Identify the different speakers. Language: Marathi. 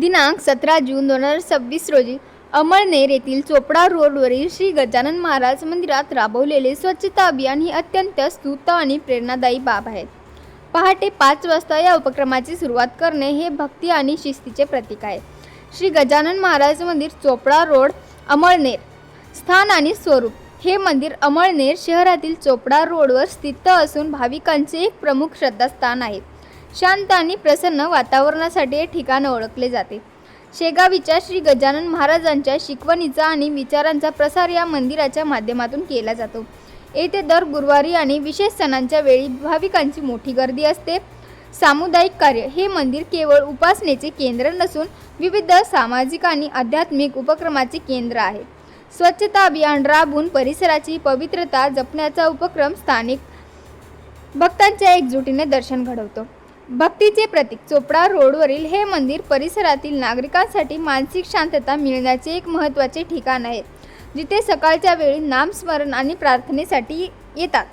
Speaker 1: दिनांक 17 जून 2026 रोजी अमळनेर येथील चोपडा रोडवरील श्री गजानन महाराज मंदिरात राबवलेले स्वच्छता अभियान ही अत्यंत स्तुत्य आणि प्रेरणादायी बाब आहे. पहाटे 5 वाजता या उपक्रमाची सुरुवात करणे हे भक्ती आणि शिस्तीचे प्रतीक आहे. श्री गजानन महाराज मंदिर चोपडा रोड अमळनेर. स्थान आणि स्वरूप. हे मंदिर अमळनेर शहरातील चोपडा रोडवर स्थित असून भाविकांचे एक प्रमुख श्रद्धास्थान आहे. शांत आणि प्रसन्न वातावरणासाठी हे ठिकाण ओळखले जाते. शेगावीच्या श्री गजानन महाराजांच्या शिकवणीचा आणि विचारांचा प्रसार या मंदिराच्या माध्यमातून केला जातो. येथे दर गुरुवारी आणि विशेष सणांच्या वेळी भाविकांची मोठी गर्दी असते. सामुदायिक कार्य. हे मंदिर केवळ उपासनेचे केंद्र नसून विविध सामाजिक आणि आध्यात्मिक उपक्रमाचे केंद्र आहे. स्वच्छता अभियान राबवून परिसराची पवित्रता जपण्याचा उपक्रम स्थानिक भक्तांच्या एकजुटीने दर्शन घडवतो. भक्तीचे प्रतीक. चोपडा रोडवरील हे मंदिर परिसरातील नागरिकांसाठी मानसिक शांतता मिळण्याचे एक महत्त्वाचे ठिकाण आहे, जिथे सकाळच्या वेळी नामस्मरण आणि प्रार्थनेसाठी येतात.